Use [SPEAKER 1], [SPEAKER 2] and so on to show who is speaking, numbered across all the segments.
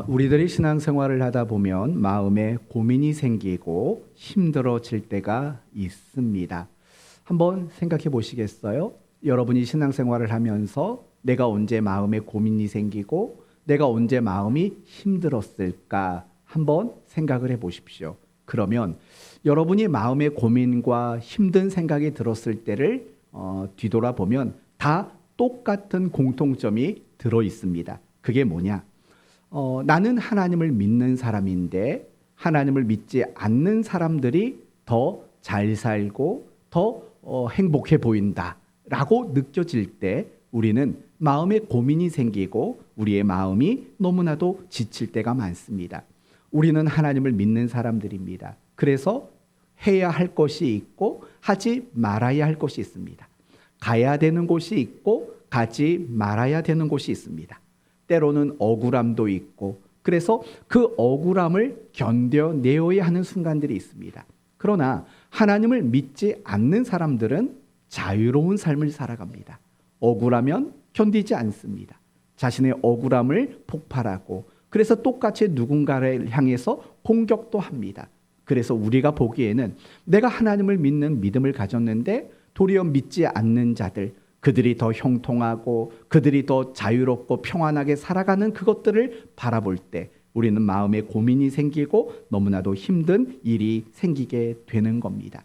[SPEAKER 1] 우리들이 신앙생활을 하다 보면 마음에 고민이 생기고 힘들어질 때가 있습니다. 한번 생각해 보시겠어요? 여러분이 신앙생활을 하면서 내가 언제 마음에 고민이 생기고 내가 언제 마음이 힘들었을까 한번 생각을 해 보십시오. 그러면 여러분이 마음에 고민과 힘든 생각이 들었을 때를 뒤돌아보면 다 똑같은 공통점이 들어 있습니다. 그게 뭐냐? 나는 하나님을 믿는 사람인데 하나님을 믿지 않는 사람들이 더 잘 살고 더 행복해 보인다라고 느껴질 때 우리는 마음에 고민이 생기고 우리의 마음이 너무나도 지칠 때가 많습니다. 우리는 하나님을 믿는 사람들입니다. 그래서 해야 할 것이 있고 하지 말아야 할 것이 있습니다. 가야 되는 곳이 있고 가지 말아야 되는 곳이 있습니다. 때로는 억울함도 있고 그래서 그 억울함을 견뎌내어야 하는 순간들이 있습니다. 그러나 하나님을 믿지 않는 사람들은 자유로운 삶을 살아갑니다. 억울하면 견디지 않습니다. 자신의 억울함을 폭발하고 그래서 똑같이 누군가를 향해서 공격도 합니다. 그래서 우리가 보기에는 내가 하나님을 믿는 믿음을 가졌는데 도리어 믿지 않는 자들, 그들이 더 형통하고 그들이 더 자유롭고 평안하게 살아가는 그것들을 바라볼 때 우리는 마음에 고민이 생기고 너무나도 힘든 일이 생기게 되는 겁니다.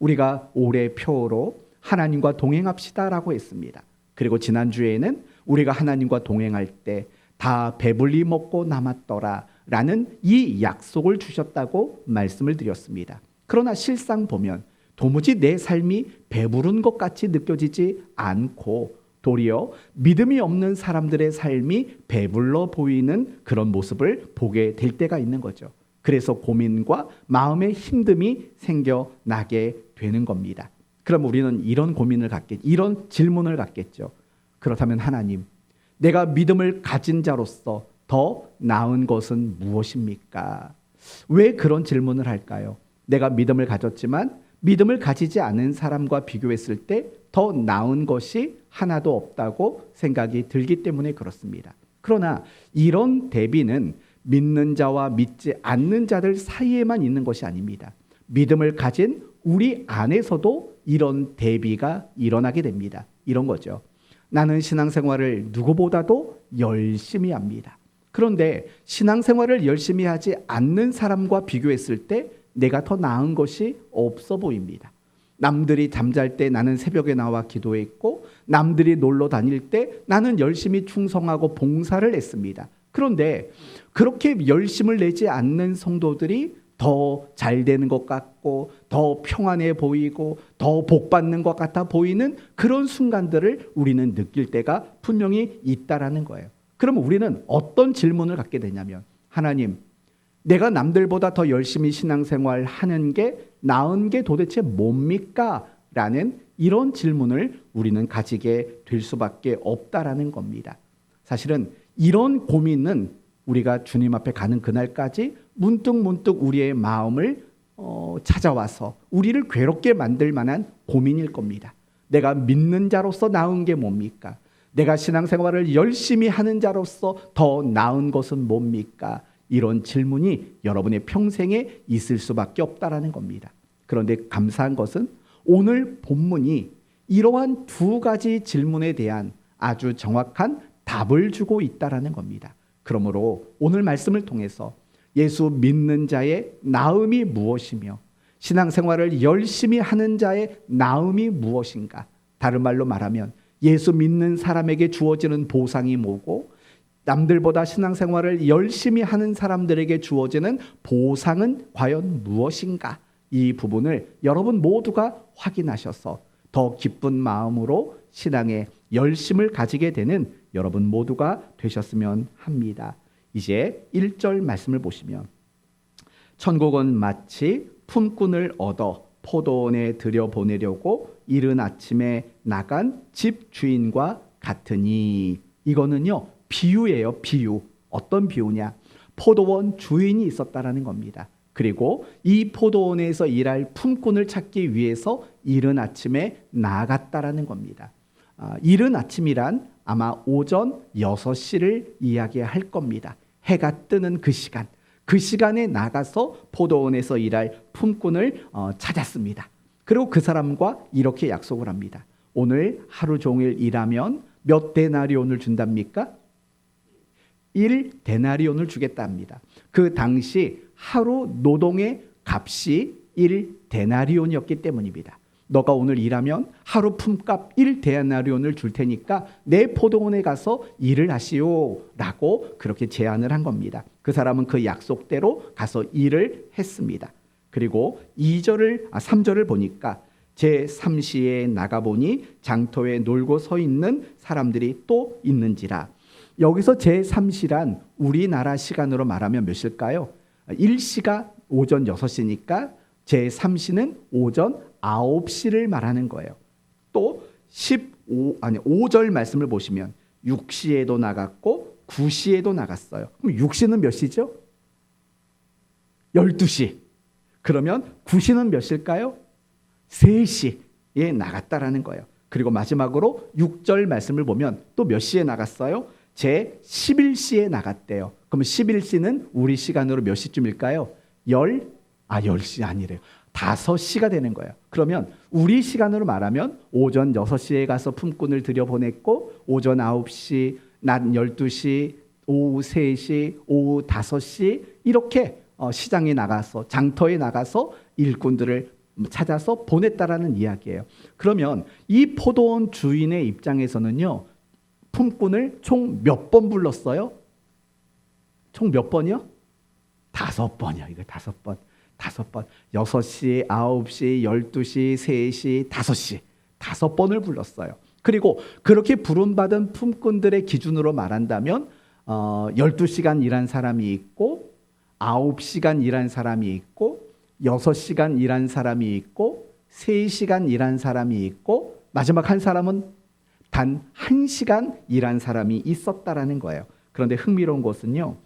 [SPEAKER 1] 우리가 올해 표로 하나님과 동행합시다라고 했습니다. 그리고 지난주에는 우리가 하나님과 동행할 때 다 배불리 먹고 남았더라 라는 이 약속을 주셨다고 말씀을 드렸습니다. 그러나 실상 보면 도무지 내 삶이 배부른 것 같이 느껴지지 않고 도리어 믿음이 없는 사람들의 삶이 배불러 보이는 그런 모습을 보게 될 때가 있는 거죠. 그래서 고민과 마음의 힘듦이 생겨나게 되는 겁니다. 그럼 우리는 이런 질문을 갖겠죠. 그렇다면 하나님, 내가 믿음을 가진 자로서 더 나은 것은 무엇입니까? 왜 그런 질문을 할까요? 내가 믿음을 가졌지만 믿음을 가지지 않은 사람과 비교했을 때 더 나은 것이 하나도 없다고 생각이 들기 때문에 그렇습니다. 그러나 이런 대비는 믿는 자와 믿지 않는 자들 사이에만 있는 것이 아닙니다. 믿음을 가진 우리 안에서도 이런 대비가 일어나게 됩니다. 이런 거죠. 나는 신앙생활을 누구보다도 열심히 합니다. 그런데 신앙생활을 열심히 하지 않는 사람과 비교했을 때 내가 더 나은 것이 없어 보입니다. 남들이 잠잘 때 나는 새벽에 나와 기도했고 남들이 놀러 다닐 때 나는 열심히 충성하고 봉사를 했습니다. 그런데 그렇게 열심을 내지 않는 성도들이 더 잘 되는 것 같고 더 평안해 보이고 더 복받는 것 같아 보이는 그런 순간들을 우리는 느낄 때가 분명히 있다라는 거예요. 그럼 우리는 어떤 질문을 갖게 되냐면 하나님, 내가 남들보다 더 열심히 신앙생활 하는 게 나은 게 도대체 뭡니까? 라는 이런 질문을 우리는 가지게 될 수밖에 없다라는 겁니다. 사실은 이런 고민은 우리가 주님 앞에 가는 그날까지 문득 우리의 마음을 찾아와서 우리를 괴롭게 만들 만한 고민일 겁니다. 내가 믿는 자로서 나은 게 뭡니까? 내가 신앙생활을 열심히 하는 자로서 더 나은 것은 뭡니까? 이런 질문이 여러분의 평생에 있을 수밖에 없다라는 겁니다. 그런데 감사한 것은 오늘 본문이 이러한 두 가지 질문에 대한 아주 정확한 답을 주고 있다라는 겁니다. 그러므로 오늘 말씀을 통해서 예수 믿는 자의 나음이 무엇이며 신앙생활을 열심히 하는 자의 나음이 무엇인가? 다른 말로 말하면 예수 믿는 사람에게 주어지는 보상이 뭐고 남들보다 신앙생활을 열심히 하는 사람들에게 주어지는 보상은 과연 무엇인가? 이 부분을 여러분 모두가 확인하셔서 더 기쁜 마음으로 신앙에 열심을 가지게 되는 여러분 모두가 되셨으면 합니다. 이제 1절 말씀을 보시면 천국은 마치 품꾼을 얻어 포도원에 들여보내려고 이른 아침에 나간 집 주인과 같으니 이거는요 비유예요. 비유. 어떤 비유냐? 포도원 주인이 있었다라는 겁니다. 그리고 이 포도원에서 일할 품꾼을 찾기 위해서 이른 아침에 나갔다라는 겁니다. 이른 아침이란 아마 오전 6시를 이야기할 겁니다. 해가 뜨는 그 시간에 나가서 포도원에서 일할 품꾼을 찾았습니다. 그리고 그 사람과 이렇게 약속을 합니다. 오늘 하루 종일 일하면 몇 데나리온을 준답니까? 1데나리온을 주겠다 합니다. 그 당시 하루 노동의 값이 1데나리온이었기 때문입니다. 너가 오늘 일하면 하루 품값 1데나리온을 줄 테니까 내 포도원에 가서 일을 하시오 라고 그렇게 제안을 한 겁니다. 그 사람은 그 약속대로 가서 일을 했습니다. 그리고 3절을 보니까 제3시에 나가보니 장터에 놀고 서 있는 사람들이 또 있는지라. 여기서 제3시란 우리나라 시간으로 말하면 몇 시일까요? 1시가 오전 6시니까 제3시는 오전 9시를 말하는 거예요. 또 5절 말씀을 보시면 6시에도 나갔고 9시에도 나갔어요. 그럼 6시는 몇 시죠? 12시. 그러면 9시는 몇 시일까요? 3시에 나갔다라는 거예요. 그리고 마지막으로 6절 말씀을 보면 또 몇 시에 나갔어요? 제 11시에 나갔대요. 그럼 11시는 우리 시간으로 몇 시쯤일까요? 10시 아니래요. 5시가 되는 거예요. 그러면 우리 시간으로 말하면 오전 6시에 가서 품꾼을 들여보냈고 오전 9시, 낮 12시, 오후 3시, 오후 5시 이렇게 시장에 나가서 장터에 나가서 일꾼들을 찾아서 보냈다라는 이야기예요. 그러면 이 포도원 주인의 입장에서는요. 품꾼을 총 몇 번 불렀어요? 총 몇 번이요? 5번이요. 이거 5번. 6시, 9시, 12시, 3시, 5시. 5번을 불렀어요. 그리고 그렇게 부름받은 품꾼들의 기준으로 말한다면 12시간 일한 사람이 있고 9시간 일한 사람이 있고 6시간 일한 사람이 있고 3시간 일한 사람이 있고 마지막 한 사람은 단 1시간 일한 사람이 있었다라는 거예요. 그런데 흥미로운 것은요.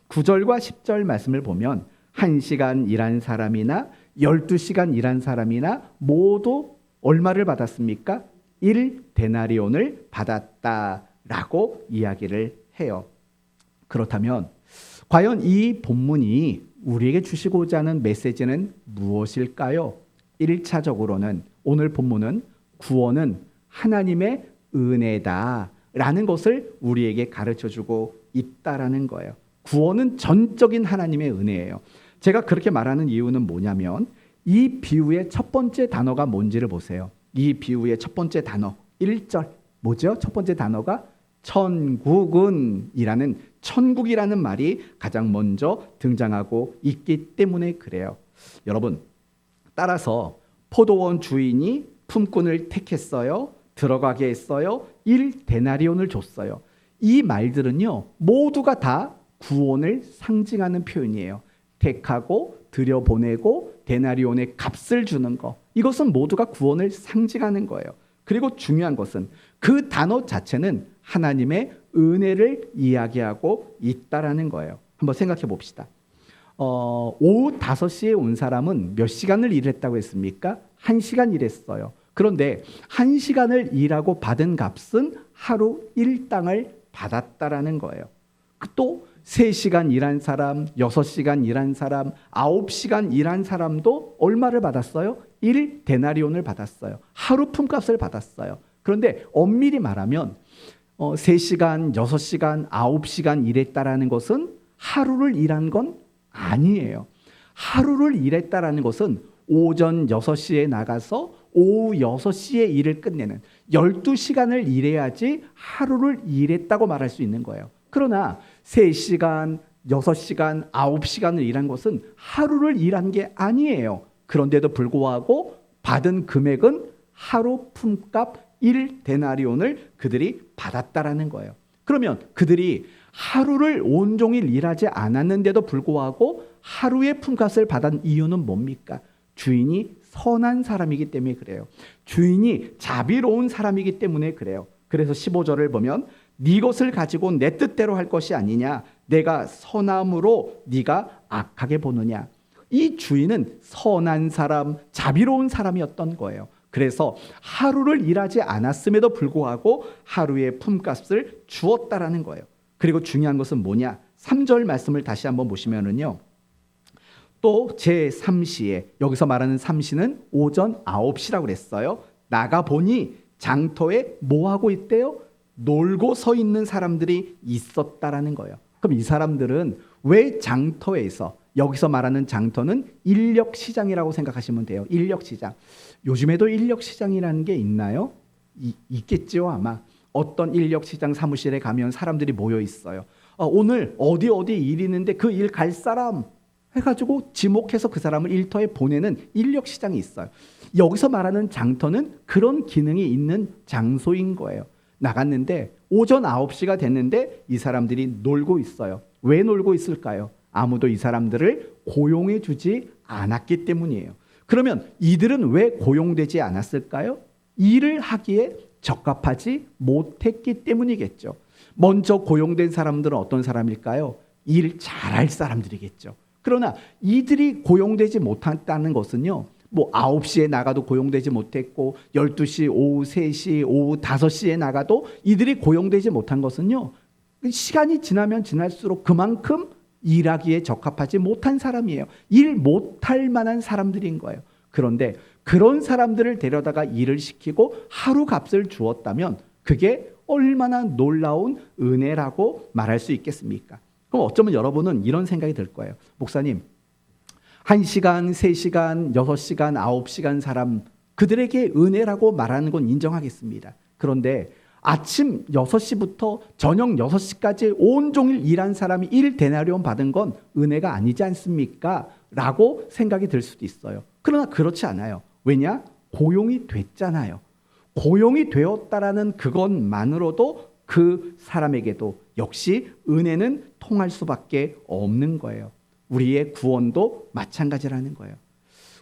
[SPEAKER 1] 9절과 10절 말씀을 보면 1시간 일한 사람이나 12시간 일한 사람이나 모두 얼마를 받았습니까? 1데나리온을 받았다라고 이야기를 해요. 그렇다면 과연 이 본문이 우리에게 주시고자 하는 메시지는 무엇일까요? 1차적으로는 오늘 본문은 구원은 하나님의 은혜다라는 것을 우리에게 가르쳐주고 있다라는 거예요. 구원은 전적인 하나님의 은혜예요. 제가 그렇게 말하는 이유는 뭐냐면 이 비유의 첫 번째 단어가 뭔지를 보세요. 이 비유의 첫 번째 단어 1절 뭐죠? 첫 번째 단어가 천국은이라는 천국이라는 말이 가장 먼저 등장하고 있기 때문에 그래요. 여러분 따라서 포도원 주인이 품꾼을 택했어요. 들어가게 했어요. 1데나리온을 줬어요. 이 말들은요 모두가 다 구원을 상징하는 표현이에요. 택하고 들여보내고 데나리온의 값을 주는 거 이것은 모두가 구원을 상징하는 거예요. 그리고 중요한 것은 그 단어 자체는 하나님의 은혜를 이야기하고 있다라는 거예요. 한번 생각해 봅시다. 오후 5시에 온 사람은 몇 시간을 일했다고 했습니까? 1시간 일했어요. 그런데 1시간을 일하고 받은 값은 하루 1당을 받았다라는 거예요. 또 3시간 일한 사람, 6시간 일한 사람, 9시간 일한 사람도 얼마를 받았어요? 1데나리온을 받았어요. 하루 품값을 받았어요. 그런데 엄밀히 말하면 3시간, 6시간, 9시간 일했다라는 것은 하루를 일한 건 아니에요. 하루를 일했다라는 것은 오전 6시에 나가서 오후 6시에 일을 끝내는 12시간을 일해야지 하루를 일했다고 말할 수 있는 거예요. 그러나 3시간, 6시간, 9시간을 일한 것은 하루를 일한 게 아니에요. 그런데도 불구하고 받은 금액은 하루 품값 1데나리온을 그들이 받았다라는 거예요. 그러면 그들이 하루를 온종일 일하지 않았는데도 불구하고 하루의 품값을 받은 이유는 뭡니까? 주인이 선한 사람이기 때문에 그래요. 주인이 자비로운 사람이기 때문에 그래요. 그래서 15절을 보면 네 것을 가지고 내 뜻대로 할 것이 아니냐. 내가 선함으로 네가 악하게 보느냐. 이 주인은 선한 사람, 자비로운 사람이었던 거예요. 그래서 하루를 일하지 않았음에도 불구하고 하루의 품값을 주었다라는 거예요. 그리고 중요한 것은 뭐냐? 3절 말씀을 다시 한번 보시면은요. 또 제3시에, 여기서 말하는 3시는 오전 9시라고 그랬어요. 나가보니 장터에 뭐 하고 있대요? 놀고 서 있는 사람들이 있었다라는 거예요. 그럼 이 사람들은 왜 장터에서, 여기서 말하는 장터는 인력시장이라고 생각하시면 돼요. 인력시장. 요즘에도 인력시장이라는 게 있나요? 있겠죠, 아마. 어떤 인력시장 사무실에 가면 사람들이 모여 있어요. 오늘 어디 일 있는데 그 일 갈 사람 해가지고 지목해서 그 사람을 일터에 보내는 인력시장이 있어요. 여기서 말하는 장터는 그런 기능이 있는 장소인 거예요. 나갔는데 오전 9시가 됐는데 이 사람들이 놀고 있어요. 왜 놀고 있을까요? 아무도 이 사람들을 고용해 주지 않았기 때문이에요. 그러면 이들은 왜 고용되지 않았을까요? 일을 하기에 적합하지 못했기 때문이겠죠. 먼저 고용된 사람들은 어떤 사람일까요? 일 잘할 사람들이겠죠. 그러나 이들이 고용되지 못했다는 것은요, 뭐 9시에 나가도 고용되지 못했고 12시, 오후 3시, 오후 5시에 나가도 이들이 고용되지 못한 것은요, 시간이 지나면 지날수록 그만큼 일하기에 적합하지 못한 사람이에요. 일 못할 만한 사람들인 거예요. 그런데 그런 사람들을 데려다가 일을 시키고 하루 값을 주었다면 그게 얼마나 놀라운 은혜라고 말할 수 있겠습니까? 그럼 어쩌면 여러분은 이런 생각이 들 거예요. 목사님, 1시간, 3시간, 6시간, 9시간 사람, 그들에게 은혜라고 말하는 건 인정하겠습니다. 그런데 아침 6시부터 저녁 6시까지 온종일 일한 사람이 1데나리온 받은 건 은혜가 아니지 않습니까? 라고 생각이 들 수도 있어요. 그러나 그렇지 않아요. 왜냐? 고용이 됐잖아요. 고용이 되었다라는 그것만으로도 그 사람에게도 역시 은혜는 통할 수밖에 없는 거예요. 우리의 구원도 마찬가지라는 거예요.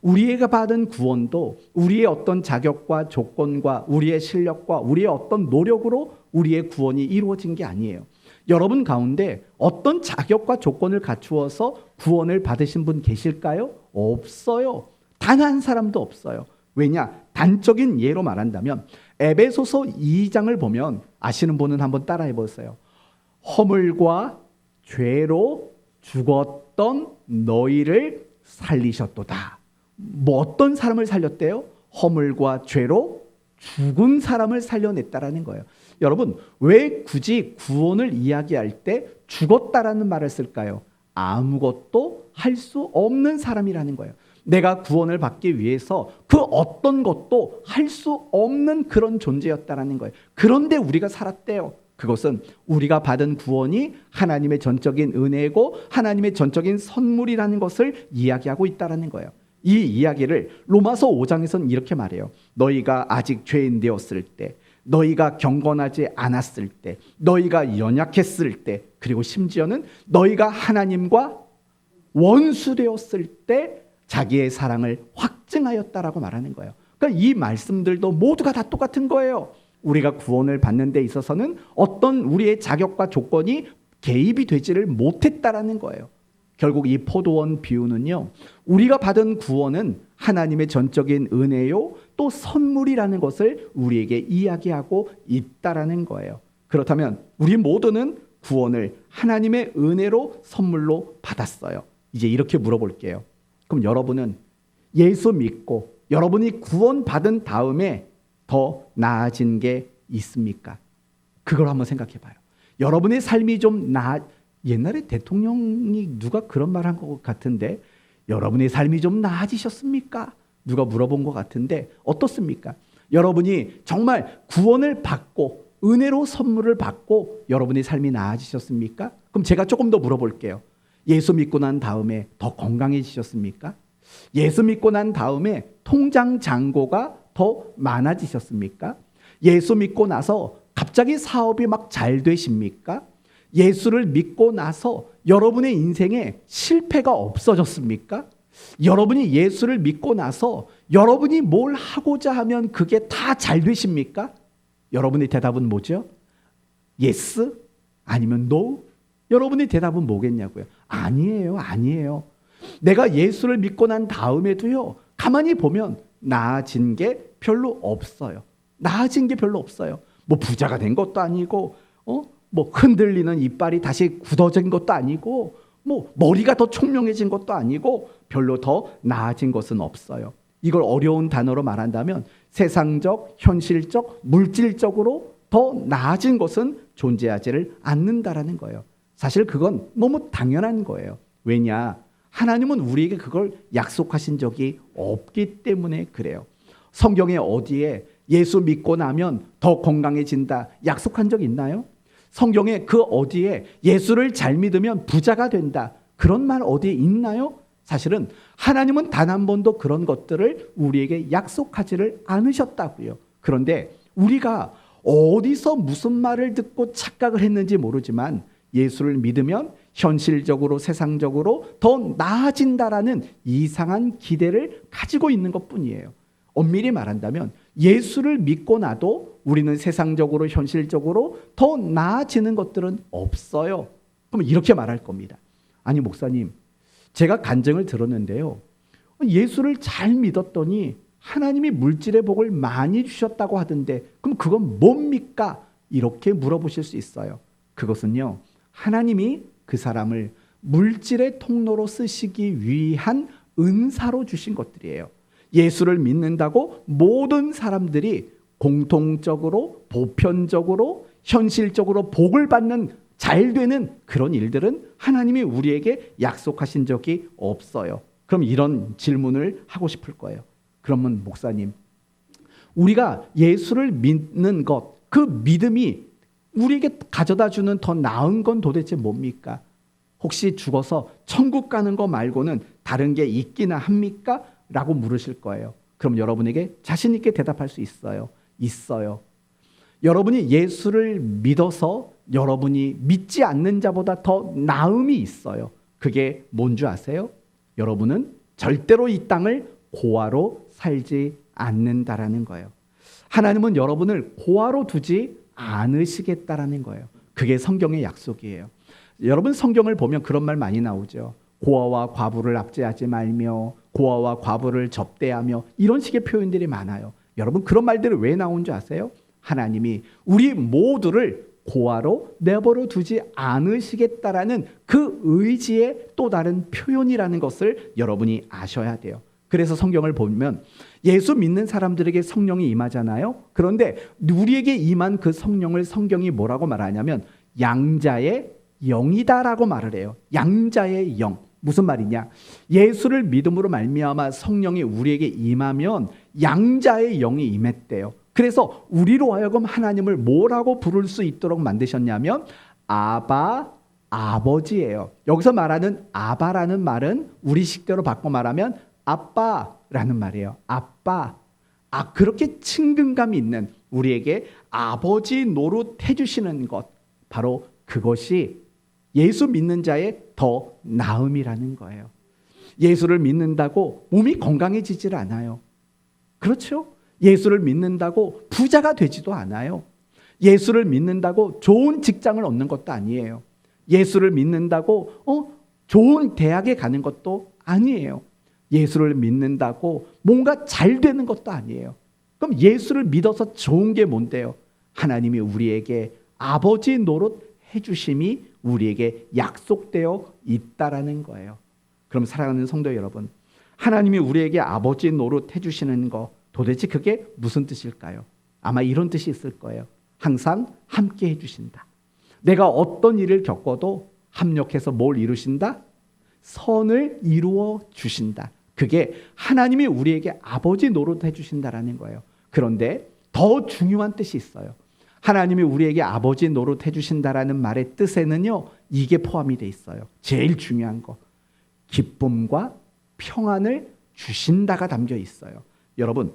[SPEAKER 1] 우리가 받은 구원도 우리의 어떤 자격과 조건과 우리의 실력과 우리의 어떤 노력으로 우리의 구원이 이루어진 게 아니에요. 여러분 가운데 어떤 자격과 조건을 갖추어서 구원을 받으신 분 계실까요? 없어요. 단 한 사람도 없어요. 왜냐? 단적인 예로 말한다면 에베소서 2장을 보면 아시는 분은 한번 따라해 보세요. 허물과 죄로 죽었던 너희를 살리셨도다. 뭐 어떤 사람을 살렸대요? 허물과 죄로 죽은 사람을 살려냈다라는 거예요. 여러분, 왜 굳이 구원을 이야기할 때 죽었다라는 말을 쓸까요? 아무것도 할 수 없는 사람이라는 거예요. 내가 구원을 받기 위해서 그 어떤 것도 할 수 없는 그런 존재였다라는 거예요. 그런데 우리가 살았대요. 그것은 우리가 받은 구원이 하나님의 전적인 은혜고 하나님의 전적인 선물이라는 것을 이야기하고 있다라는 거예요. 이 이야기를 로마서 5장에서는 이렇게 말해요. 너희가 아직 죄인 되었을 때, 너희가 경건하지 않았을 때, 너희가 연약했을 때, 그리고 심지어는 너희가 하나님과 원수 되었을 때 자기의 사랑을 확증하였다라고 말하는 거예요. 그러니까 이 말씀들도 모두가 다 똑같은 거예요. 우리가 구원을 받는 데 있어서는 어떤 우리의 자격과 조건이 개입이 되지를 못했다라는 거예요. 결국 이 포도원 비유는요, 우리가 받은 구원은 하나님의 전적인 은혜요 또 선물이라는 것을 우리에게 이야기하고 있다라는 거예요. 그렇다면 우리 모두는 구원을 하나님의 은혜로 선물로 받았어요. 이제 이렇게 물어볼게요. 그럼 여러분은 예수 믿고 여러분이 구원받은 다음에 더 나아진 게 있습니까? 그걸 한번 생각해 봐요. 여러분의 삶이 좀 옛날에 대통령이 누가 그런 말 한 것 같은데 여러분의 삶이 좀 나아지셨습니까? 누가 물어본 것 같은데 어떻습니까? 여러분이 정말 구원을 받고 은혜로 선물을 받고 여러분의 삶이 나아지셨습니까? 그럼 제가 조금 더 물어볼게요. 예수 믿고 난 다음에 더 건강해지셨습니까? 예수 믿고 난 다음에 통장 잔고가 더 많아지셨습니까? 예수 믿고 나서 갑자기 사업이 막 잘 되십니까? 예수를 믿고 나서 여러분의 인생에 실패가 없어졌습니까? 여러분이 예수를 믿고 나서 여러분이 뭘 하고자 하면 그게 다 잘 되십니까? 여러분의 대답은 뭐죠? yes? 아니면 no? 여러분의 대답은 뭐겠냐고요? 아니에요. 내가 예수를 믿고 난 다음에도요, 가만히 보면 나아진 게 별로 없어요. 뭐 부자가 된 것도 아니고, 뭐 흔들리는 이빨이 다시 굳어진 것도 아니고 뭐 머리가 더 총명해진 것도 아니고 별로 더 나아진 것은 없어요. 이걸 어려운 단어로 말한다면 세상적, 현실적, 물질적으로 더 나아진 것은 존재하지를 않는다라는 거예요. 사실 그건 너무 당연한 거예요. 왜냐? 하나님은 우리에게 그걸 약속하신 적이 없기 때문에 그래요. 성경에 어디에 예수 믿고 나면 더 건강해진다 약속한 적 있나요? 성경에 그 어디에 예수를 잘 믿으면 부자가 된다 그런 말 어디에 있나요? 사실은 하나님은 단 한 번도 그런 것들을 우리에게 약속하지를 않으셨다고요. 그런데 우리가 어디서 무슨 말을 듣고 착각을 했는지 모르지만 예수를 믿으면 현실적으로 세상적으로 더 나아진다라는 이상한 기대를 가지고 있는 것뿐이에요. 엄밀히 말한다면 예수를 믿고 나도 우리는 세상적으로 현실적으로 더 나아지는 것들은 없어요. 그럼 이렇게 말할 겁니다. 아니 목사님, 제가 간증을 들었는데요. 예수를 잘 믿었더니 하나님이 물질의 복을 많이 주셨다고 하던데 그럼 그건 뭡니까? 이렇게 물어보실 수 있어요. 그것은요, 하나님이 그 사람을 물질의 통로로 쓰시기 위한 은사로 주신 것들이에요. 예수를 믿는다고 모든 사람들이 공통적으로 보편적으로 현실적으로 복을 받는 잘 되는 그런 일들은 하나님이 우리에게 약속하신 적이 없어요. 그럼 이런 질문을 하고 싶을 거예요. 그러면 목사님, 우리가 예수를 믿는 것, 그 믿음이 우리에게 가져다 주는 더 나은 건 도대체 뭡니까? 혹시 죽어서 천국 가는 거 말고는 다른 게 있기나 합니까? 라고 물으실 거예요. 그럼 여러분에게 자신 있게 대답할 수 있어요. 있어요. 여러분이 예수를 믿어서 여러분이 믿지 않는 자보다 더 나음이 있어요. 그게 뭔지 아세요? 여러분은 절대로 이 땅을 고아로 살지 않는다라는 거예요. 하나님은 여러분을 고아로 두지 않으시겠다라는 거예요. 그게 성경의 약속이에요. 여러분 성경을 보면 그런 말 많이 나오죠. 고아와 과부를 압제하지 말며 고아와 과부를 접대하며 이런 식의 표현들이 많아요. 여러분 그런 말들이 왜 나온 줄 아세요? 하나님이 우리 모두를 고아로 내버려 두지 않으시겠다라는 그 의지의 또 다른 표현이라는 것을 여러분이 아셔야 돼요. 그래서 성경을 보면 예수 믿는 사람들에게 성령이 임하잖아요. 그런데 우리에게 임한 그 성령을 성경이 뭐라고 말하냐면 양자의 영이다라고 말을 해요. 양자의 영. 무슨 말이냐? 예수를 믿음으로 말미암아 성령이 우리에게 임하면 양자의 영이 임했대요. 그래서 우리로 하여금 하나님을 뭐라고 부를 수 있도록 만드셨냐면 아바, 아버지예요. 여기서 말하는 아바라는 말은 우리 식대로 바꿔 말하면 아빠라는 말이에요. 아빠. 그렇게 친근감이 있는 우리에게 아버지 노릇 해주시는 것, 바로 그것이 예수 믿는 자의 더 나음이라는 거예요. 예수를 믿는다고 몸이 건강해지질 않아요. 그렇죠? 예수를 믿는다고 부자가 되지도 않아요. 예수를 믿는다고 좋은 직장을 얻는 것도 아니에요. 예수를 믿는다고 좋은 대학에 가는 것도 아니에요. 예수를 믿는다고 뭔가 잘 되는 것도 아니에요. 그럼 예수를 믿어서 좋은 게 뭔데요? 하나님이 우리에게 아버지 노릇 해주심이 우리에게 약속되어 있다라는 거예요. 그럼 사랑하는 성도 여러분, 하나님이 우리에게 아버지 노릇 해주시는 거 도대체 그게 무슨 뜻일까요? 아마 이런 뜻이 있을 거예요. 항상 함께 해주신다. 내가 어떤 일을 겪어도 합력해서 뭘 이루신다? 선을 이루어 주신다. 그게 하나님이 우리에게 아버지 노릇 해주신다라는 거예요. 그런데 더 중요한 뜻이 있어요. 하나님이 우리에게 아버지 노릇 해주신다라는 말의 뜻에는요, 이게 포함이 돼 있어요. 제일 중요한 거, 기쁨과 평안을 주신다가 담겨 있어요. 여러분,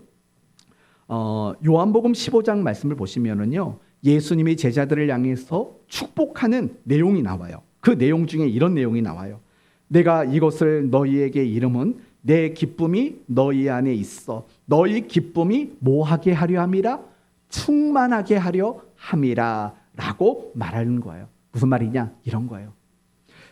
[SPEAKER 1] 요한복음 15장 말씀을 보시면은요, 예수님이 제자들을 향해서 축복하는 내용이 나와요. 그 내용 중에 이런 내용이 나와요. 내가 이것을 너희에게 이름은 내 기쁨이 너희 안에 있어 너희 기쁨이 뭐하게 하려 함이라? 충만하게 하려 함이라 라고 말하는 거예요. 무슨 말이냐? 이런 거예요.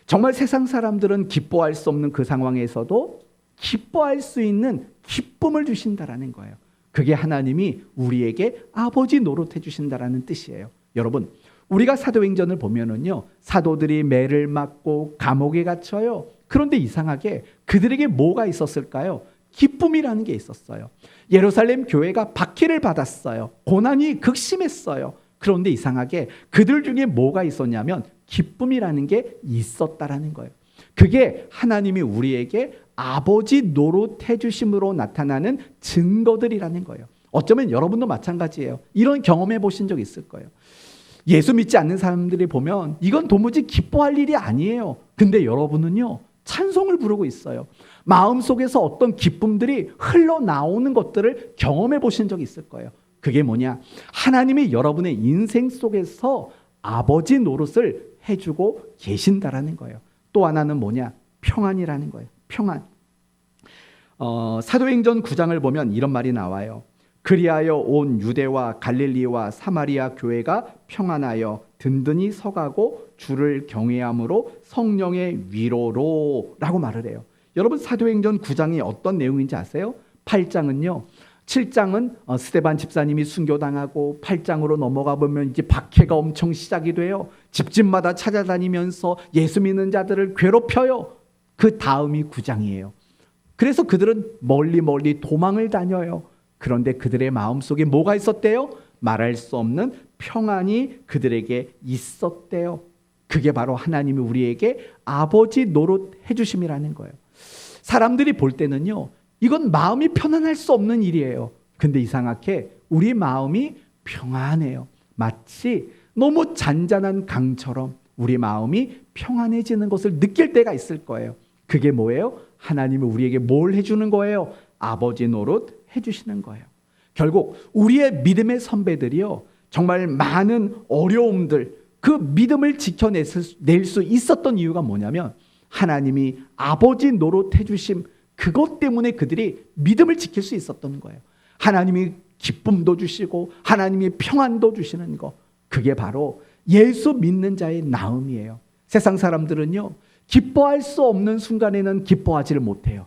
[SPEAKER 1] 정말 세상 사람들은 기뻐할 수 없는 그 상황에서도 기뻐할 수 있는 기쁨을 주신다라는 거예요. 그게 하나님이 우리에게 아버지 노릇해 주신다라는 뜻이에요. 여러분, 우리가 사도행전을 보면은요, 사도들이 매를 맞고 감옥에 갇혀요. 그런데 이상하게 그들에게 뭐가 있었을까요? 기쁨이라는 게 있었어요. 예루살렘 교회가 박해를 받았어요. 고난이 극심했어요. 그런데 이상하게 그들 중에 뭐가 있었냐면 기쁨이라는 게 있었다라는 거예요. 그게 하나님이 우리에게 아버지 노릇해 주심으로 나타나는 증거들이라는 거예요. 어쩌면 여러분도 마찬가지예요. 이런 경험해 보신 적 있을 거예요. 예수 믿지 않는 사람들이 보면 이건 도무지 기뻐할 일이 아니에요. 근데 여러분은요, 찬송을 부르고 있어요. 마음속에서 어떤 기쁨들이 흘러나오는 것들을 경험해 보신 적이 있을 거예요. 그게 뭐냐? 하나님이 여러분의 인생 속에서 아버지 노릇을 해주고 계신다라는 거예요. 또 하나는 뭐냐? 평안이라는 거예요. 평안. 사도행전 9장을 보면 이런 말이 나와요. 그리하여 온 유대와 갈릴리와 사마리아 교회가 평안하여 든든히 서가고 주를 경외함으로 성령의 위로로 라고 말을 해요. 여러분, 사도행전 9장이 어떤 내용인지 아세요? 8장은요, 7장은 스데반 집사님이 순교당하고 8장으로 넘어가 보면 이제 박해가 엄청 시작이 돼요. 집집마다 찾아다니면서 예수 믿는 자들을 괴롭혀요. 그 다음이 9장이에요. 그래서 그들은 멀리 도망을 다녀요. 그런데 그들의 마음속에 뭐가 있었대요? 말할 수 없는 평안이 그들에게 있었대요. 그게 바로 하나님이 우리에게 아버지 노릇 해주심이라는 거예요. 사람들이 볼 때는요, 이건 마음이 편안할 수 없는 일이에요. 근데 이상하게 우리 마음이 평안해요. 마치 너무 잔잔한 강처럼 우리 마음이 평안해지는 것을 느낄 때가 있을 거예요. 그게 뭐예요? 하나님이 우리에게 뭘 해주는 거예요? 아버지 노릇 해주시는 거예요. 결국 우리의 믿음의 선배들이요, 정말 많은 어려움들, 그 믿음을 지켜낼 수 있었던 이유가 뭐냐면 하나님이 아버지 노릇 해주심, 그것 때문에 그들이 믿음을 지킬 수 있었던 거예요. 하나님이 기쁨도 주시고 하나님이 평안도 주시는 거, 그게 바로 예수 믿는 자의 나음이에요. 세상 사람들은요, 기뻐할 수 없는 순간에는 기뻐하지를 못해요.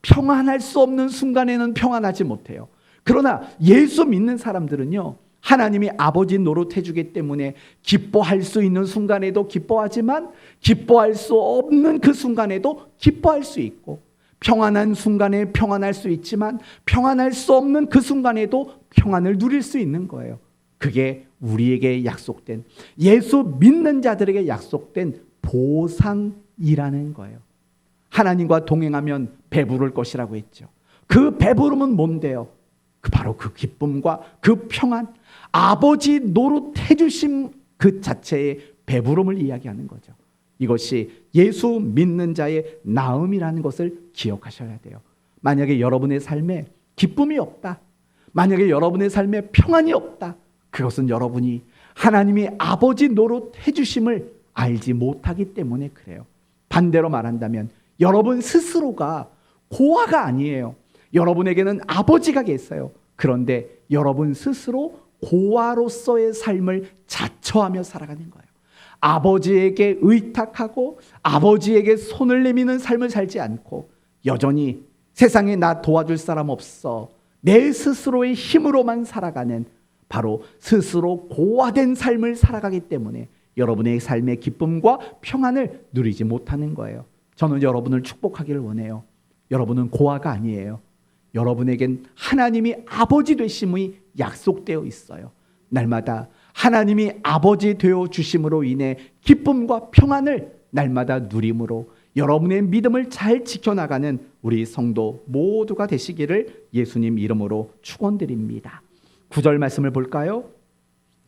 [SPEAKER 1] 평안할 수 없는 순간에는 평안하지 못해요. 그러나 예수 믿는 사람들은요, 하나님이 아버지 노릇해 주기 때문에 기뻐할 수 있는 순간에도 기뻐하지만 기뻐할 수 없는 그 순간에도 기뻐할 수 있고, 평안한 순간에 평안할 수 있지만 평안할 수 없는 그 순간에도 평안을 누릴 수 있는 거예요. 그게 우리에게 약속된, 예수 믿는 자들에게 약속된 보상이라는 거예요. 하나님과 동행하면 배부를 것이라고 했죠. 그 배부름은 뭔데요? 바로 그 기쁨과 그 평안, 아버지 노릇해 주심 그 자체의 배부름을 이야기하는 거죠. 이것이 예수 믿는 자의 나음이라는 것을 기억하셔야 돼요. 만약에 여러분의 삶에 기쁨이 없다, 만약에 여러분의 삶에 평안이 없다, 그것은 여러분이 하나님이 아버지 노릇해 주심을 알지 못하기 때문에 그래요. 반대로 말한다면 여러분 스스로가 고아가 아니에요. 여러분에게는 아버지가 계세요. 그런데 여러분 스스로 고아로서의 삶을 자처하며 살아가는 거예요. 아버지에게 의탁하고 아버지에게 손을 내미는 삶을 살지 않고 여전히 세상에 나 도와줄 사람 없어, 내 스스로의 힘으로만 살아가는, 바로 스스로 고아된 삶을 살아가기 때문에 여러분의 삶의 기쁨과 평안을 누리지 못하는 거예요. 저는 여러분을 축복하기를 원해요. 여러분은 고아가 아니에요. 여러분에겐 하나님이 아버지 되심이 약속되어 있어요. 날마다 하나님이 아버지 되어 주심으로 인해 기쁨과 평안을 날마다 누림으로 여러분의 믿음을 잘 지켜나가는 우리 성도 모두가 되시기를 예수님 이름으로 축원드립니다. 9절 말씀을 볼까요?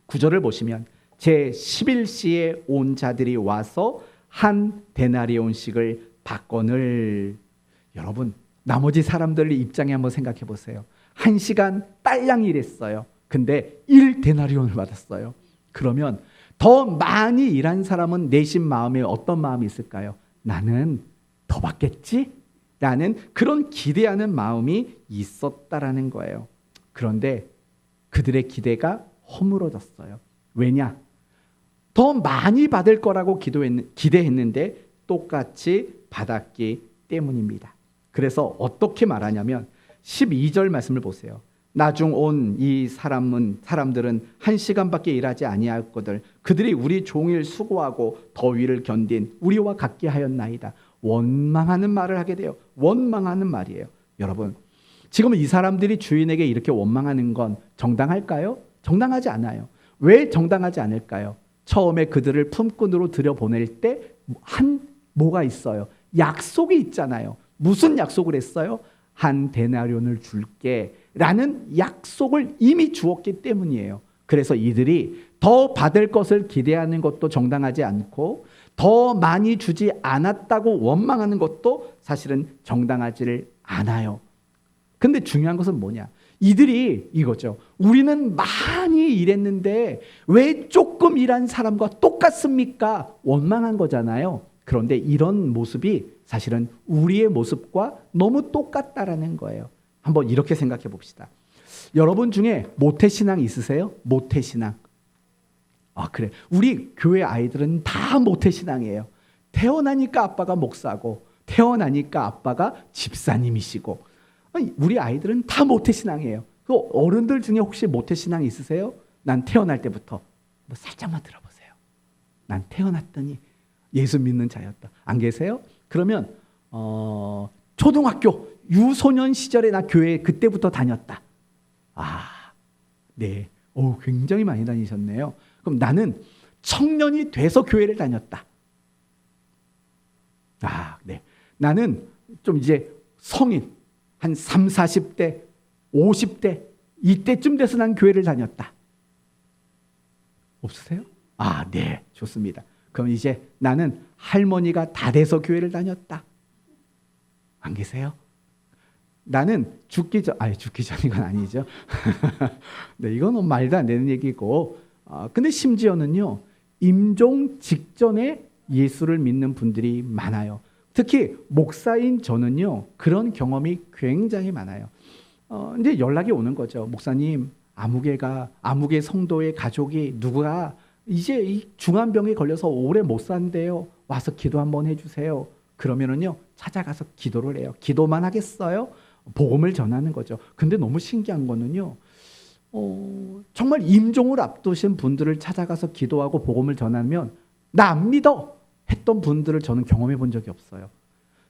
[SPEAKER 1] 9절을 보시면 제11시에 온 자들이 와서 한 데나리온씩을 받거늘. 여러분, 나머지 사람들의 입장에 한번 생각해 보세요. 1시간 딸랑 일했어요. 근데 1데나리온을 받았어요. 그러면 더 많이 일한 사람은 내심 마음에 어떤 마음이 있을까요? 나는 더 받겠지? 라는 그런 기대하는 마음이 있었다라는 거예요. 그런데 그들의 기대가 허물어졌어요. 왜냐? 더 많이 받을 거라고 기대했는데 똑같이 받았기 때문입니다. 그래서 어떻게 말하냐면 12절 말씀을 보세요. 나중 온 이 사람들은 1시간밖에 일하지 아니하였거늘 그들이 우리 종일 수고하고 더위를 견딘 우리와 같게 하였나이다. 원망하는 말을 하게 돼요. 원망하는 말이에요. 여러분, 지금 이 사람들이 주인에게 이렇게 원망하는 건 정당할까요? 정당하지 않아요. 왜 정당하지 않을까요? 처음에 그들을 품꾼으로 들여보낼 때 뭐가 있어요? 약속이 있잖아요. 무슨 약속을 했어요? 한 데나리온을 줄게 라는 약속을 이미 주었기 때문이에요. 그래서 이들이 더 받을 것을 기대하는 것도 정당하지 않고 더 많이 주지 않았다고 원망하는 것도 사실은 정당하지를 않아요. 근데 중요한 것은 뭐냐? 이들이 이거죠. 우리는 많이 일했는데 왜 조금 일한 사람과 똑같습니까? 원망한 거잖아요. 그런데 이런 모습이 사실은 우리의 모습과 너무 똑같다라는 거예요. 한번 이렇게 생각해 봅시다. 여러분 중에 모태신앙 있으세요? 모태신앙. 아, 그래. 우리 교회 아이들은 다 모태신앙이에요. 태어나니까 아빠가 목사고 태어나니까 아빠가 집사님이시고 우리 아이들은 다 모태신앙이에요. 그 어른들 중에 혹시 모태신앙 있으세요? 난 태어날 때부터 살짝만 들어보세요. 난 태어났더니 예수 믿는 자였다. 안 계세요? 그러면 초등학교 유소년 시절에 나 교회 그때부터 다녔다. 아, 네. 굉장히 많이 다니셨네요. 그럼 나는 청년이 돼서 교회를 다녔다. 아, 네. 나는 좀 이제 성인 한 3, 40대, 50대 이때쯤 돼서 난 교회를 다녔다. 없으세요? 아, 네. 좋습니다. 그럼 이제 나는 할머니가 다 돼서 교회를 다녔다. 안 계세요? 나는 죽기 전인 건 아니죠. 네, 이건 말도 안 되는 얘기고. 근데 심지어는요, 임종 직전에 예수를 믿는 분들이 많아요. 특히 목사인 저는요, 그런 경험이 굉장히 많아요. 이제 연락이 오는 거죠. 목사님, 아무개 성도의 가족이 누가 이제 이 중환병에 걸려서 오래 못 산대요. 와서 기도 한번 해주세요. 그러면은요, 찾아가서 기도를 해요. 기도만 하겠어요? 복음을 전하는 거죠. 근데 너무 신기한 거는요, 정말 임종을 앞두신 분들을 찾아가서 기도하고 복음을 전하면 나 안 믿어 했던 분들을 저는 경험해 본 적이 없어요.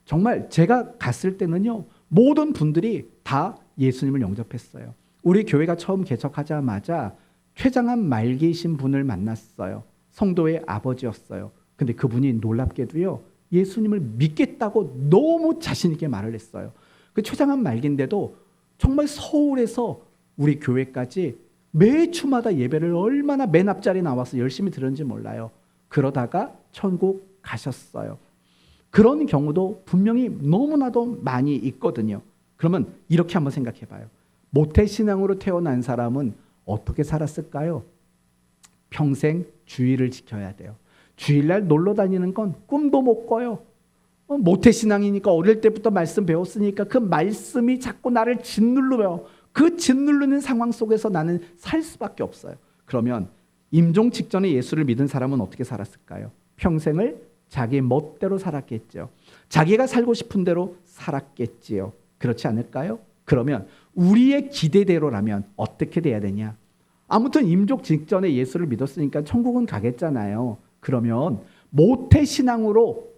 [SPEAKER 1] 정말 제가 갔을 때는요, 모든 분들이 다 예수님을 영접했어요. 우리 교회가 처음 개척하자마자 최장암 말기이신 분을 만났어요. 성도의 아버지였어요. 근데 그분이 놀랍게도요, 예수님을 믿겠다고 너무 자신 있게 말을 했어요. 그 최장암 말기인데도 정말 서울에서 우리 교회까지 매 주마다 예배를 얼마나 맨 앞자리에 나와서 열심히 들었는지 몰라요. 그러다가 천국 가셨어요. 그런 경우도 분명히 너무나도 많이 있거든요. 그러면 이렇게 한번 생각해 봐요. 모태신앙으로 태어난 사람은 어떻게 살았을까요? 평생 주일을 지켜야 돼요. 주일날 놀러 다니는 건 꿈도 못 꿔요. 모태신앙이니까 어릴 때부터 말씀 배웠으니까 그 말씀이 자꾸 나를 짓누르며 그 짓누르는 상황 속에서 나는 살 수밖에 없어요. 그러면 임종 직전에 예수를 믿은 사람은 어떻게 살았을까요? 평생을 자기 멋대로 살았겠죠. 자기가 살고 싶은 대로 살았겠지요. 그렇지 않을까요? 그러면 우리의 기대대로라면 어떻게 돼야 되냐? 아무튼 임종 직전에 예수를 믿었으니까 천국은 가겠잖아요. 그러면 모태신앙으로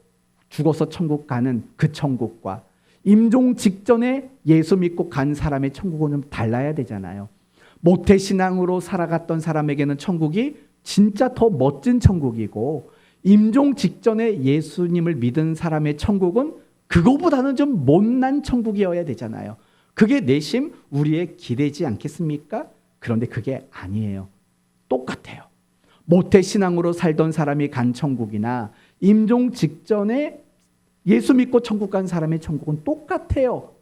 [SPEAKER 1] 죽어서 천국 가는 그 천국과 임종 직전에 예수 믿고 간 사람의 천국은 좀 달라야 되잖아요. 모태신앙으로 살아갔던 사람에게는 천국이 진짜 더 멋진 천국이고, 임종 직전에 예수님을 믿은 사람의 천국은 그거보다는 좀 못난 천국이어야 되잖아요. 그게 내심 우리의 기대지 않겠습니까? 그런데 그게 아니에요. 똑같아요. 모태신앙으로 살던 사람이 간 천국이나 임종 직전에 예수 믿고 천국 간 사람의 천국은 똑같아요.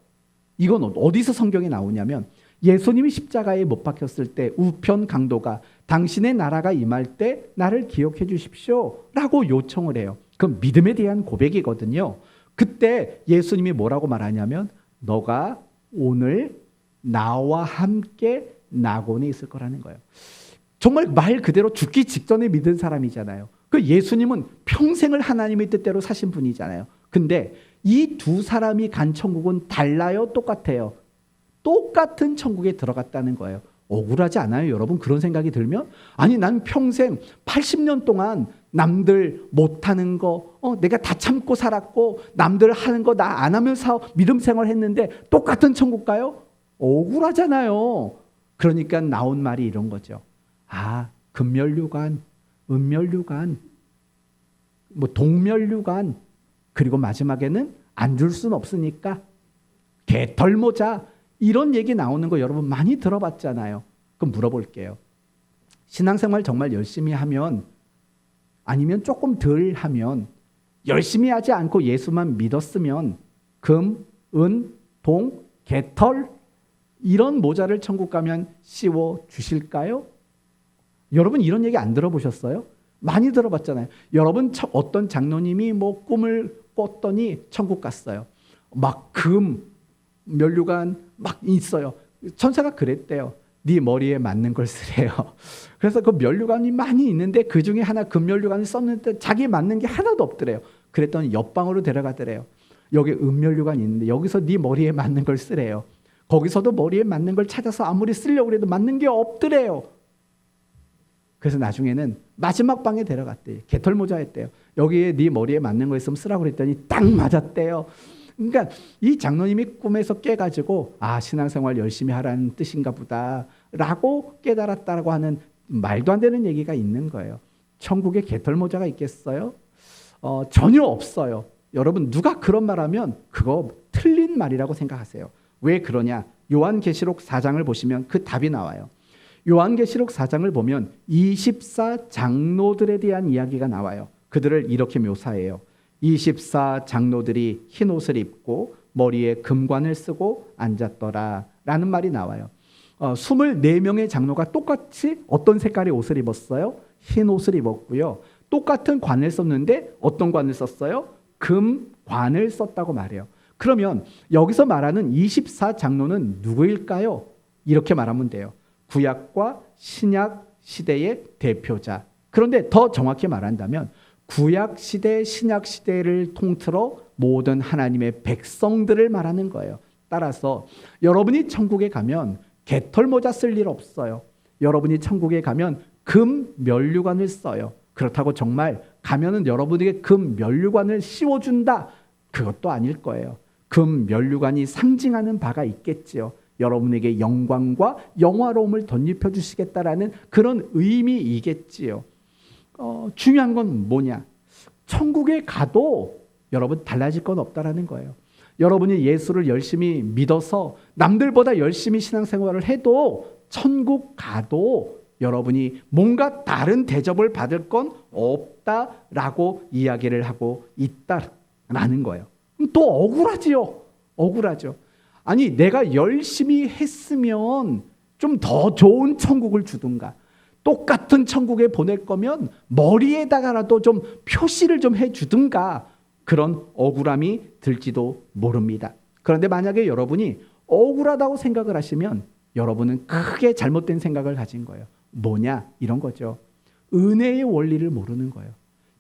[SPEAKER 1] 이건 어디서 성경에 나오냐면, 예수님이 십자가에 못 박혔을 때 우편 강도가 당신의 나라가 임할 때 나를 기억해 주십시오 라고 요청을 해요. 그건 믿음에 대한 고백이거든요. 그때 예수님이 뭐라고 말하냐면, 너가 오늘 나와 함께 낙원에 있을 거라는 거예요. 정말 말 그대로 죽기 직전에 믿은 사람이잖아요. 그 예수님은 평생을 하나님의 뜻대로 사신 분이잖아요. 근데 이 두 사람이 간 천국은 달라요? 똑같아요? 똑같은 천국에 들어갔다는 거예요. 억울하지 않아요, 여러분? 그런 생각이 들면? 아니, 난 평생 80년 동안 남들 못하는 거 내가 다 참고 살았고 남들 하는 거 나 안 하면서 믿음 생활 했는데 똑같은 천국 가요? 억울하잖아요. 그러니까 나온 말이 이런 거죠. 아, 금멸류관, 은멸류관, 뭐 동멸류관, 그리고 마지막에는 안 줄 수는 없으니까 개털모자, 이런 얘기 나오는 거 여러분 많이 들어봤잖아요. 그럼 물어볼게요. 신앙생활 정말 열심히 하면, 아니면 조금 덜 하면, 열심히 하지 않고 예수만 믿었으면 금, 은, 동, 개털, 이런 모자를 천국 가면 씌워 주실까요? 여러분 이런 얘기 안 들어보셨어요? 많이 들어봤잖아요. 여러분 어떤 장로님이 뭐 꿈을 꿨더니 천국 갔어요. 막 금, 면류관 막 있어요. 천사가 그랬대요. 네 머리에 맞는 걸 쓰래요. 그래서 그 면류관이 많이 있는데 그 중에 하나 금면류관을 썼는데 자기에 맞는 게 하나도 없더래요. 그랬더니 옆방으로 데려가더래요. 여기 은면류관이 있는데 여기서 네 머리에 맞는 걸 쓰래요. 거기서도 머리에 맞는 걸 찾아서 아무리 쓰려고 해도 맞는 게 없더래요. 그래서 나중에는 마지막 방에 데려갔대요. 개털모자 했대요. 여기에 네 머리에 맞는 거 있으면 쓰라고 그랬더니 딱 맞았대요. 그러니까 이 장로님이 꿈에서 깨가지고 아, 신앙생활 열심히 하라는 뜻인가 보다 라고 깨달았다고 하는 말도 안 되는 얘기가 있는 거예요. 천국에 개털모자가 있겠어요? 전혀 없어요. 여러분 누가 그런 말하면 그거 틀린 말이라고 생각하세요. 왜 그러냐? 요한계시록 4장을 보시면 그 답이 나와요. 요한계시록 4장을 보면 24 장로들에 대한 이야기가 나와요. 그들을 이렇게 묘사해요. 24 장로들이 흰 옷을 입고 머리에 금관을 쓰고 앉았더라 라는 말이 나와요. 24명의 장로가 똑같이 어떤 색깔의 옷을 입었어요? 흰 옷을 입었고요. 똑같은 관을 썼는데 어떤 관을 썼어요? 금관을 썼다고 말해요. 그러면 여기서 말하는 24 장로는 누구일까요? 이렇게 말하면 돼요. 구약과 신약 시대의 대표자. 그런데 더 정확히 말한다면 구약 시대, 신약 시대를 통틀어 모든 하나님의 백성들을 말하는 거예요. 따라서 여러분이 천국에 가면 개털모자 쓸 일 없어요. 여러분이 천국에 가면 금 면류관을 써요. 그렇다고 정말 가면은 여러분에게 금 면류관을 씌워준다, 그것도 아닐 거예요. 금 면류관이 상징하는 바가 있겠지요. 여러분에게 영광과 영화로움을 덧입혀 주시겠다라는 그런 의미이겠지요. 중요한 건 뭐냐? 천국에 가도 여러분 달라질 건 없다라는 거예요. 여러분이 예수를 열심히 믿어서 남들보다 열심히 신앙생활을 해도 천국 가도 여러분이 뭔가 다른 대접을 받을 건 없다라고 이야기를 하고 있다라는 거예요. 또 억울하지요. 억울하죠. 아니, 내가 열심히 했으면 좀 더 좋은 천국을 주든가, 똑같은 천국에 보낼 거면 머리에다가라도 좀 표시를 좀 해주든가, 그런 억울함이 들지도 모릅니다. 그런데 만약에 여러분이 억울하다고 생각을 하시면 여러분은 크게 잘못된 생각을 가진 거예요. 뭐냐? 이런 거죠. 은혜의 원리를 모르는 거예요.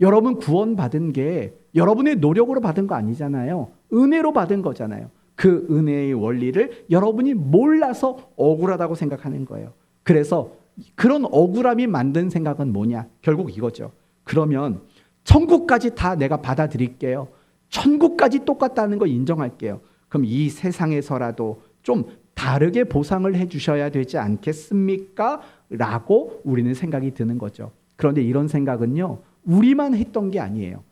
[SPEAKER 1] 여러분 구원받은 게 여러분의 노력으로 받은 거 아니잖아요. 은혜로 받은 거잖아요. 그 은혜의 원리를 여러분이 몰라서 억울하다고 생각하는 거예요. 그래서 그런 억울함이 만든 생각은 뭐냐? 결국 이거죠. 그러면 천국까지 다 내가 받아들일게요. 천국까지 똑같다는 거 인정할게요. 그럼 이 세상에서라도 좀 다르게 보상을 해주셔야 되지 않겠습니까? 라고 우리는 생각이 드는 거죠. 그런데 이런 생각은요, 우리만 했던 게 아니에요.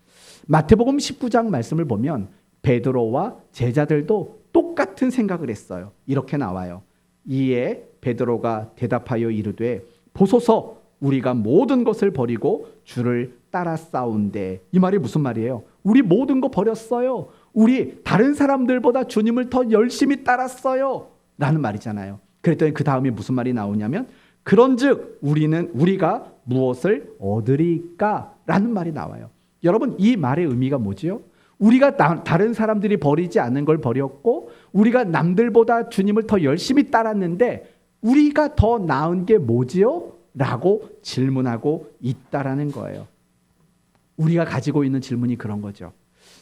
[SPEAKER 1] 마태복음 19장 말씀을 보면 베드로와 제자들도 똑같은 생각을 했어요. 이렇게 나와요. 이에 베드로가 대답하여 이르되 보소서, 우리가 모든 것을 버리고 주를 따라 싸운대. 이 말이 무슨 말이에요? 우리 모든 거 버렸어요. 우리 다른 사람들보다 주님을 더 열심히 따랐어요 라는 말이잖아요. 그랬더니 그 다음에 무슨 말이 나오냐면 그런즉 우리가 무엇을 얻으리까 라는 말이 나와요. 여러분, 이 말의 의미가 뭐지요? 우리가 다른 사람들이 버리지 않은 걸 버렸고 우리가 남들보다 주님을 더 열심히 따랐는데 우리가 더 나은 게 뭐지요? 라고 질문하고 있다라는 거예요. 우리가 가지고 있는 질문이 그런 거죠.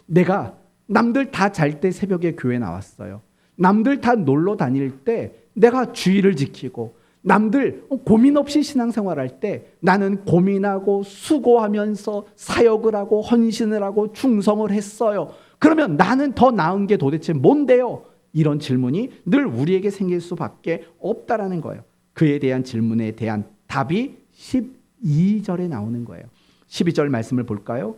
[SPEAKER 1] 내가 남들 다 잘 때 새벽에 교회 나왔어요. 남들 다 놀러 다닐 때 내가 주의를 지키고 남들 고민 없이 신앙생활할 때 나는 고민하고 수고하면서 사역을 하고 헌신을 하고 충성을 했어요. 그러면 나는 더 나은 게 도대체 뭔데요? 이런 질문이 늘 우리에게 생길 수밖에 없다라는 거예요. 그에 대한 질문에 대한 답이 12절에 나오는 거예요. 12절 말씀을 볼까요?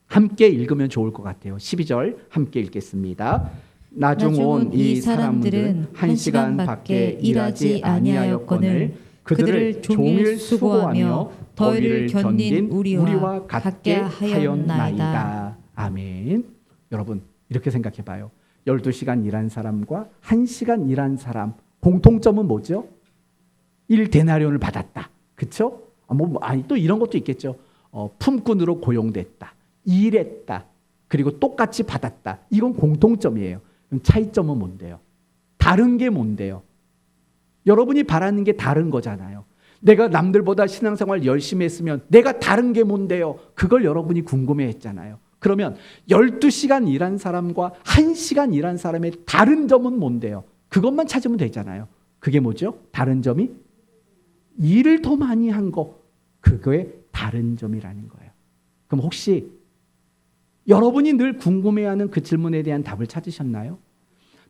[SPEAKER 1] 함께 읽으면 좋을 것 같아요. 12절 함께 읽겠습니다. 나중 온 이 사람들은 1시간 밖에 일하지 아니하였거늘 그들을 종일 수고하며 더위를 견딘 우리와 같게 하였나이다. 아멘. 여러분 이렇게 생각해 봐요. 12시간 일한 사람과 1시간 일한 사람 공통점은 뭐죠? 1데나리온을 받았다. 그렇죠? 아니 또 이런 것도 있겠죠. 품꾼으로 고용됐다. 일했다. 그리고 똑같이 받았다. 이건 공통점이에요. 그럼 차이점은 뭔데요? 다른 게 뭔데요? 여러분이 바라는 게 다른 거잖아요. 내가 남들보다 신앙생활 열심히 했으면 내가 다른 게 뭔데요? 그걸 여러분이 궁금해했잖아요. 그러면 12시간 일한 사람과 1시간 일한 사람의 다른 점은 뭔데요? 그것만 찾으면 되잖아요. 그게 뭐죠? 다른 점이 일을 더 많이 한 거. 그거의 다른 점이라는 거예요. 그럼 혹시 여러분이 늘 궁금해하는 그 질문에 대한 답을 찾으셨나요?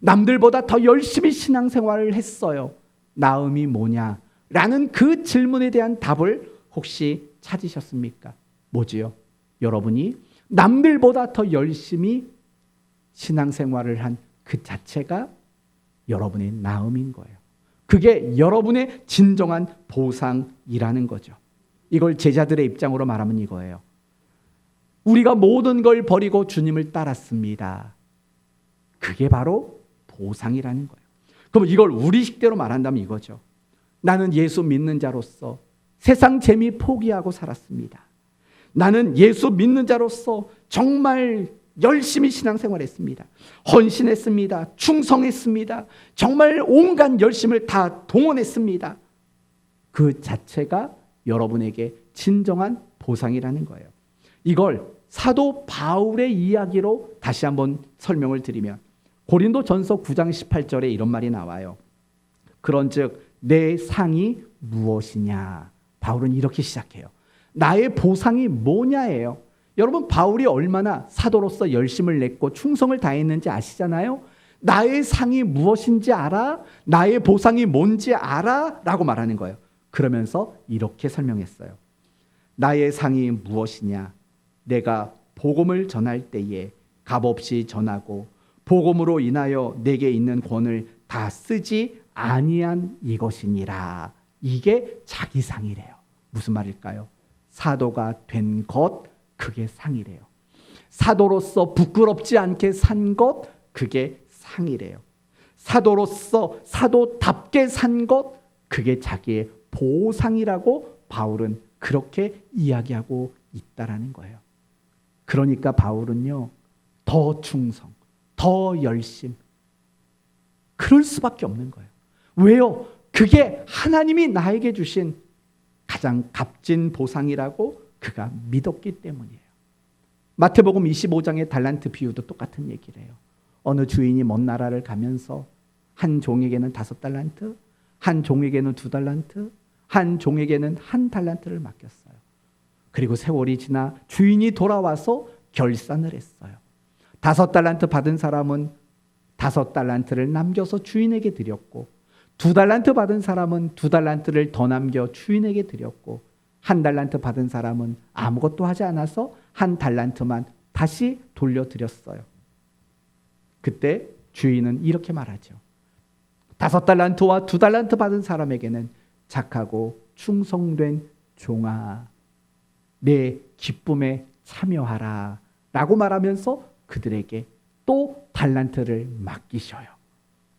[SPEAKER 1] 남들보다 더 열심히 신앙생활을 했어요. 나음이 뭐냐? 라는 그 질문에 대한 답을 혹시 찾으셨습니까? 뭐지요? 여러분이 남들보다 더 열심히 신앙생활을 한 그 자체가 여러분의 나음인 거예요. 그게 여러분의 진정한 보상이라는 거죠. 이걸 제자들의 입장으로 말하면 이거예요. 우리가 모든 걸 버리고 주님을 따랐습니다. 그게 바로 보상이라는 거예요. 그럼 이걸 우리 식대로 말한다면 이거죠. 나는 예수 믿는 자로서 세상 재미 포기하고 살았습니다. 나는 예수 믿는 자로서 정말 열심히 신앙생활했습니다. 헌신했습니다. 충성했습니다. 정말 온갖 열심을 다 동원했습니다. 그 자체가 여러분에게 진정한 보상이라는 거예요. 이걸 사도 바울의 이야기로 다시 한번 설명을 드리면 고린도전서 9장 18절에 이런 말이 나와요. 그런즉 내 상이 무엇이냐? 바울은 이렇게 시작해요. 나의 보상이 뭐냐예요. 여러분 바울이 얼마나 사도로서 열심을 냈고 충성을 다했는지 아시잖아요. 나의 상이 무엇인지 알아? 나의 보상이 뭔지 알아? 라고 말하는 거예요. 그러면서 이렇게 설명했어요. 나의 상이 무엇이냐? 내가 복음을 전할 때에 값없이 전하고 복음으로 인하여 내게 있는 권을 다 쓰지 아니한 이것이니라. 이게 자기 상이래요. 무슨 말일까요? 사도가 된 것, 그게 상이래요. 사도로서 부끄럽지 않게 산 것, 그게 상이래요. 사도로서 사도답게 산 것, 그게 자기의 보상이라고 바울은 그렇게 이야기하고 있다라는 거예요. 그러니까 바울은요, 더 충성, 더 열심, 그럴 수밖에 없는 거예요. 왜요? 그게 하나님이 나에게 주신 가장 값진 보상이라고 그가 믿었기 때문이에요. 마태복음 25장의 달란트 비유도 똑같은 얘기를 해요. 어느 주인이 먼 나라를 가면서 한 종에게는 5달란트, 한 종에게는 2달란트, 한 종에게는 1달란트를 맡겼어요. 그리고 세월이 지나 주인이 돌아와서 결산을 했어요. 5달란트 받은 사람은 5달란트를 남겨서 주인에게 드렸고 2달란트 받은 사람은 2달란트를 더 남겨 주인에게 드렸고 1달란트 받은 사람은 아무것도 하지 않아서 1달란트만 다시 돌려드렸어요. 그때 주인은 이렇게 말하죠. 5달란트와 2달란트 받은 사람에게는 착하고 충성된 종아, 내 기쁨에 참여하라 라고 말하면서 그들에게 또 달란트를 맡기셔요.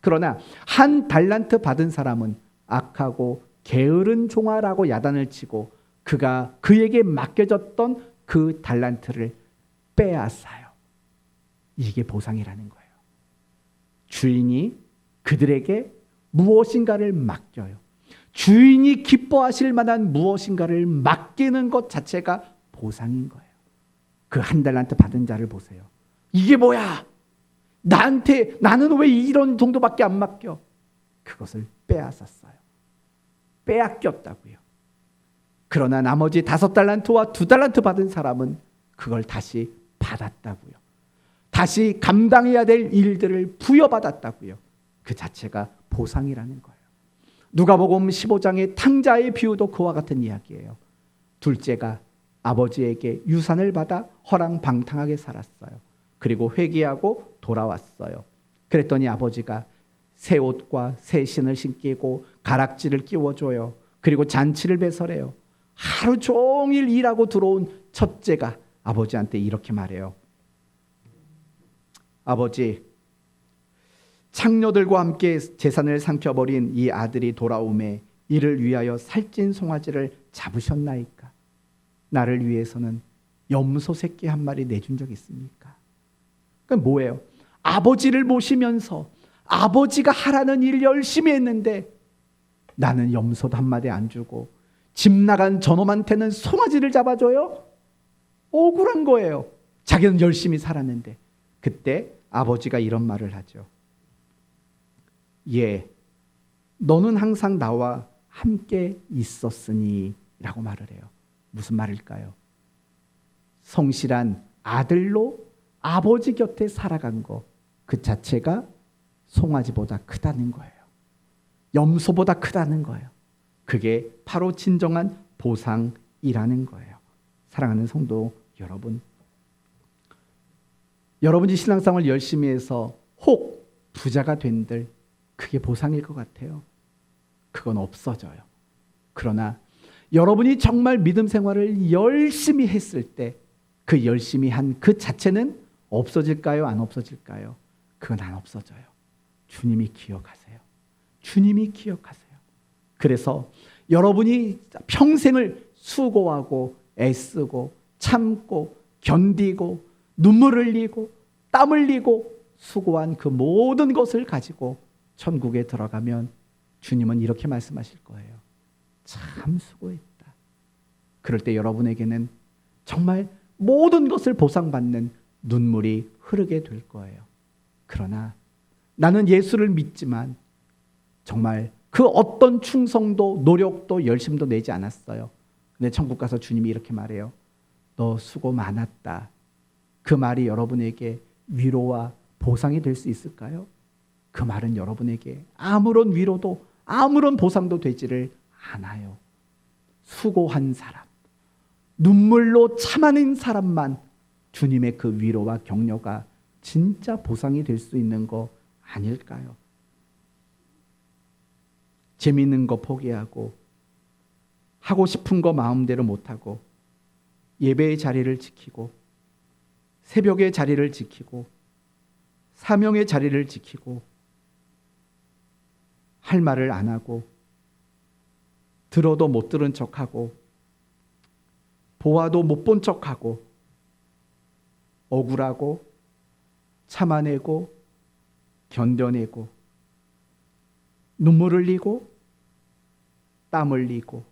[SPEAKER 1] 그러나 1달란트 받은 사람은 악하고 게으른 종아라고 야단을 치고 그가 그에게 맡겨졌던 그 달란트를 빼앗아요. 이게 보상이라는 거예요. 주인이 그들에게 무엇인가를 맡겨요. 주인이 기뻐하실 만한 무엇인가를 맡기는 것 자체가 보상인 거예요. 그 1달란트 받은 자를 보세요. 이게 뭐야? 나는 왜 이런 정도밖에 안 맡겨? 그것을 빼앗았어요. 빼앗겼다고요. 그러나 나머지 5달란트와 2달란트 받은 사람은 그걸 다시 받았다고요. 다시 감당해야 될 일들을 부여받았다고요. 그 자체가 보상이라는 거예요. 누가복음 15장의 탕자의 비유도 그와 같은 이야기예요. 둘째가 아버지에게 유산을 받아 허랑방탕하게 살았어요. 그리고 회개하고 돌아왔어요. 그랬더니 아버지가 새 옷과 새 신을 신기고 가락지를 끼워줘요. 그리고 잔치를 배설해요. 하루 종일 일하고 들어온 첫째가 아버지한테 이렇게 말해요. 아버지, 창녀들과 함께 재산을 삼켜버린 이 아들이 돌아오매 이를 위하여 살찐 송아지를 잡으셨나이까? 나를 위해서는 염소 새끼 한 마리 내준 적 있습니까? 그건 뭐예요? 아버지를 모시면서 아버지가 하라는 일 열심히 했는데 나는 염소도 한 마리 안 주고 집 나간 저놈한테는 송아지를 잡아줘요? 억울한 거예요. 자기는 열심히 살았는데. 그때 아버지가 이런 말을 하죠. 예, 너는 항상 나와 함께 있었으니 라고 말을 해요. 무슨 말일까요? 성실한 아들로 아버지 곁에 살아간 거, 그 자체가 송아지보다 크다는 거예요. 염소보다 크다는 거예요. 그게 바로 진정한 보상이라는 거예요. 사랑하는 성도 여러분, 여러분이 신앙생활을 열심히 해서 혹 부자가 된들 그게 보상일 것 같아요. 그건 없어져요. 그러나 여러분이 정말 믿음 생활을 열심히 했을 때 그 열심히 한 그 자체는 없어질까요? 안 없어질까요? 그건 안 없어져요. 주님이 기억하세요. 주님이 기억하세요. 그래서 여러분이 평생을 수고하고 애쓰고 참고 견디고 눈물 흘리고 땀 흘리고 수고한 그 모든 것을 가지고 천국에 들어가면 주님은 이렇게 말씀하실 거예요. 참 수고했다. 그럴 때 여러분에게는 정말 모든 것을 보상받는 눈물이 흐르게 될 거예요. 그러나 나는 예수를 믿지만 정말 그 어떤 충성도 노력도 열심도 내지 않았어요. 근데 천국 가서 주님이 이렇게 말해요. 너 수고 많았다. 그 말이 여러분에게 위로와 보상이 될 수 있을까요? 그 말은 여러분에게 아무런 위로도 아무런 보상도 되지를 않아요. 수고한 사람, 눈물로 참아낸 사람만 주님의 그 위로와 격려가 진짜 보상이 될 수 있는 거 아닐까요? 재미있는 거 포기하고 하고 싶은 거 마음대로 못하고 예배의 자리를 지키고 새벽의 자리를 지키고 사명의 자리를 지키고 할 말을 안 하고 들어도 못 들은 척하고 보아도 못 본 척하고 억울하고 참아내고 견뎌내고 눈물 흘리고 땀 흘리고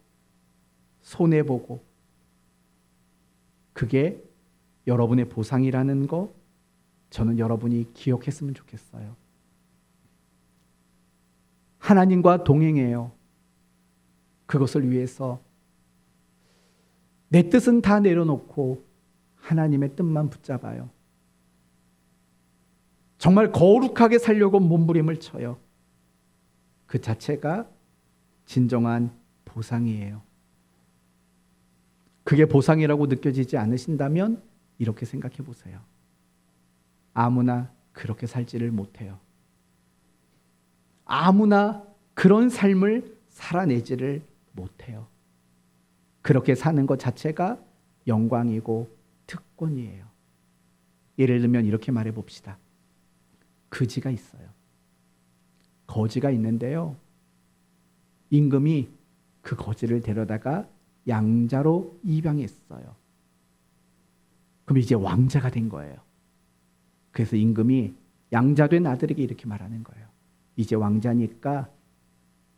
[SPEAKER 1] 손해보고 그게 여러분의 보상이라는 거 저는 여러분이 기억했으면 좋겠어요. 하나님과 동행해요. 그것을 위해서 내 뜻은 다 내려놓고 하나님의 뜻만 붙잡아요. 정말 거룩하게 살려고 몸부림을 쳐요. 그 자체가 진정한 보상이에요. 그게 보상이라고 느껴지지 않으신다면 이렇게 생각해 보세요. 아무나 그렇게 살지를 못해요. 아무나 그런 삶을 살아내지를 못해요. 그렇게 사는 것 자체가 영광이고 특권이에요. 예를 들면 이렇게 말해 봅시다. 거지가 있어요. 거지가 있는데요. 임금이 그 거지를 데려다가 양자로 입양했어요. 그럼 이제 왕자가 된 거예요. 그래서 임금이 양자된 아들에게 이렇게 말하는 거예요. 이제 왕자니까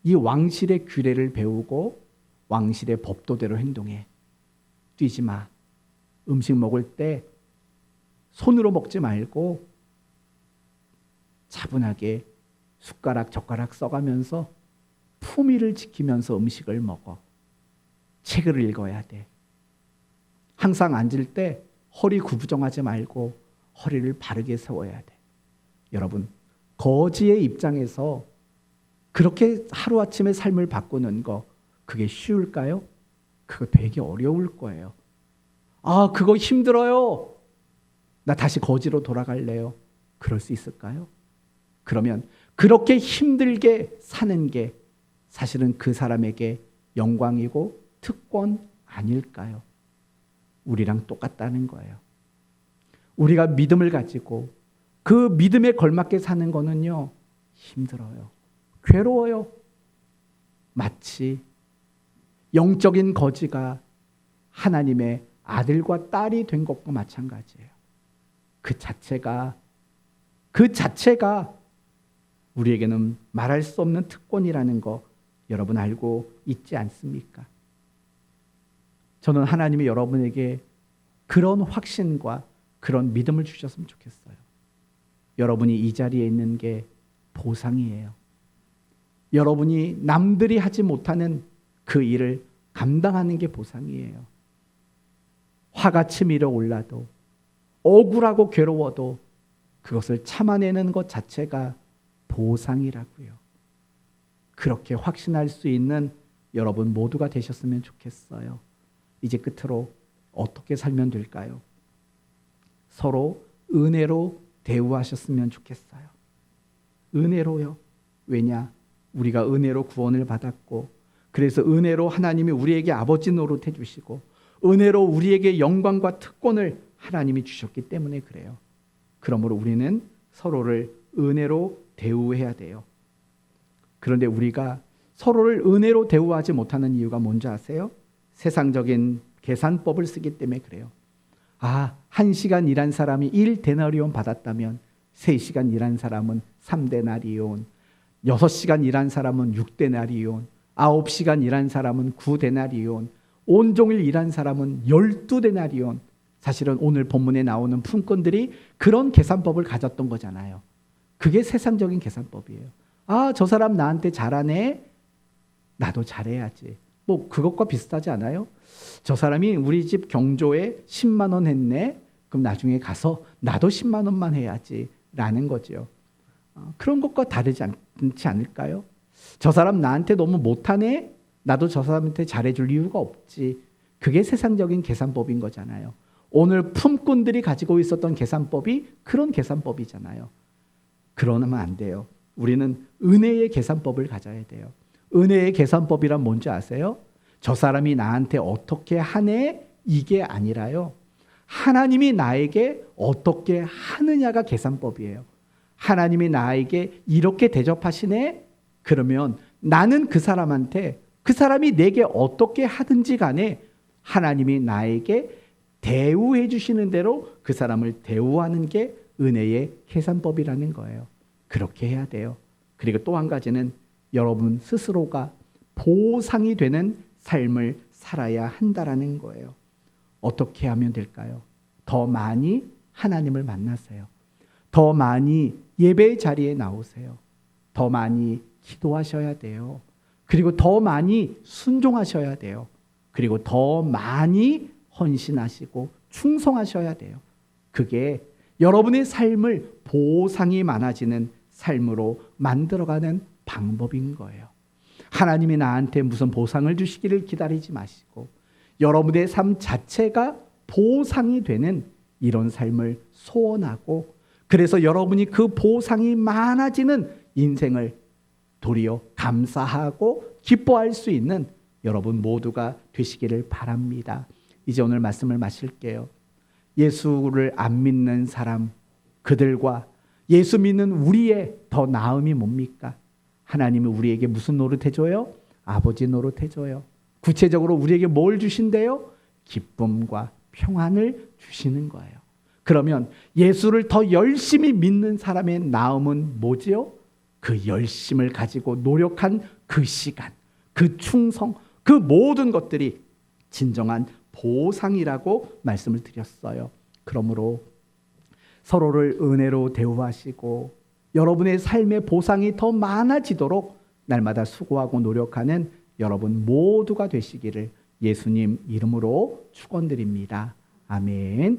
[SPEAKER 1] 이 왕실의 규례를 배우고 왕실의 법도대로 행동해. 뛰지 마. 음식 먹을 때 손으로 먹지 말고 차분하게 숟가락 젓가락 써가면서 품위를 지키면서 음식을 먹어. 책을 읽어야 돼. 항상 앉을 때 허리 구부정하지 말고 허리를 바르게 세워야 돼. 여러분, 거지의 입장에서 그렇게 하루아침에 삶을 바꾸는 거 그게 쉬울까요? 그거 되게 어려울 거예요. 아, 그거 힘들어요. 나 다시 거지로 돌아갈래요. 그럴 수 있을까요? 그러면 그렇게 힘들게 사는 게 사실은 그 사람에게 영광이고 특권 아닐까요? 우리랑 똑같다는 거예요. 우리가 믿음을 가지고 그 믿음에 걸맞게 사는 거는요, 힘들어요. 괴로워요. 마치 영적인 거지가 하나님의 아들과 딸이 된 것과 마찬가지예요. 그 자체가 우리에게는 말할 수 없는 특권이라는 거 여러분 알고 있지 않습니까? 저는 하나님이 여러분에게 그런 확신과 그런 믿음을 주셨으면 좋겠어요. 여러분이 이 자리에 있는 게 보상이에요. 여러분이 남들이 하지 못하는 그 일을 감당하는 게 보상이에요. 화가 치밀어 올라도 억울하고 괴로워도 그것을 참아내는 것 자체가 보상이라고요. 그렇게 확신할 수 있는 여러분 모두가 되셨으면 좋겠어요. 이제 끝으로 어떻게 살면 될까요? 서로 은혜로 대우하셨으면 좋겠어요. 은혜로요. 왜냐? 우리가 은혜로 구원을 받았고, 그래서 은혜로 하나님이 우리에게 아버지 노릇해 주시고, 은혜로 우리에게 영광과 특권을 하나님이 주셨기 때문에 그래요. 그러므로 우리는 서로를 은혜로 대우해야 돼요. 그런데 우리가 서로를 은혜로 대우하지 못하는 이유가 뭔지 아세요? 세상적인 계산법을 쓰기 때문에 그래요. 아, 1시간 일한 사람이 1데나리온 받았다면 3시간 일한 사람은 3데나리온, 6시간 일한 사람은 6데나리온, 9시간 일한 사람은 9데나리온, 온종일 일한 사람은 12데나리온. 사실은 오늘 본문에 나오는 품꾼들이 그런 계산법을 가졌던 거잖아요. 그게 세상적인 계산법이에요. 아, 저 사람 나한테 잘하네. 나도 잘해야지. 뭐 그것과 비슷하지 않아요? 저 사람이 우리 집 경조에 10만 원 했네. 그럼 나중에 가서 나도 10만 원만 해야지 라는 거죠. 그런 것과 다르지 않지 않을까요? 저 사람 나한테 너무 못하네. 나도 저 사람한테 잘해줄 이유가 없지. 그게 세상적인 계산법인 거잖아요. 오늘 품꾼들이 가지고 있었던 계산법이 그런 계산법이잖아요. 그러면 안 돼요. 우리는 은혜의 계산법을 가져야 돼요. 은혜의 계산법이란 뭔지 아세요? 저 사람이 나한테 어떻게 하네? 이게 아니라요. 하나님이 나에게 어떻게 하느냐가 계산법이에요. 하나님이 나에게 이렇게 대접하시네? 그러면 나는 그 사람한테 그 사람이 내게 어떻게 하든지 간에 하나님이 나에게 대우해 주시는 대로 그 사람을 대우하는 게 은혜의 계산법이라는 거예요. 그렇게 해야 돼요. 그리고 또 한 가지는 여러분 스스로가 보상이 되는 삶을 살아야 한다라는 거예요. 어떻게 하면 될까요? 더 많이 하나님을 만나세요. 더 많이 예배 자리에 나오세요. 더 많이 기도하셔야 돼요. 그리고 더 많이 순종하셔야 돼요. 그리고 더 많이 헌신하시고 충성하셔야 돼요. 그게 여러분의 삶을 보상이 많아지는 삶으로 만들어가는 방법인 거예요. 하나님이 나한테 무슨 보상을 주시기를 기다리지 마시고 여러분의 삶 자체가 보상이 되는 이런 삶을 소원하고, 그래서 여러분이 그 보상이 많아지는 인생을 도리어 감사하고 기뻐할 수 있는 여러분 모두가 되시기를 바랍니다. 이제 오늘 말씀을 마칠게요. 예수를 안 믿는 사람, 그들과 예수 믿는 우리의 더 나음이 뭡니까? 하나님이 우리에게 무슨 노릇 해줘요? 아버지 노릇 해줘요. 구체적으로 우리에게 뭘 주신대요? 기쁨과 평안을 주시는 거예요. 그러면 예수를 더 열심히 믿는 사람의 나음은 뭐지요? 그 열심을 가지고 노력한 그 시간, 그 충성, 그 모든 것들이 진정한 보상이라고 말씀을 드렸어요. 그러므로 서로를 은혜로 대우하시고 여러분의 삶의 보상이 더 많아지도록 날마다 수고하고 노력하는 여러분 모두가 되시기를 예수님 이름으로 축원드립니다. 아멘.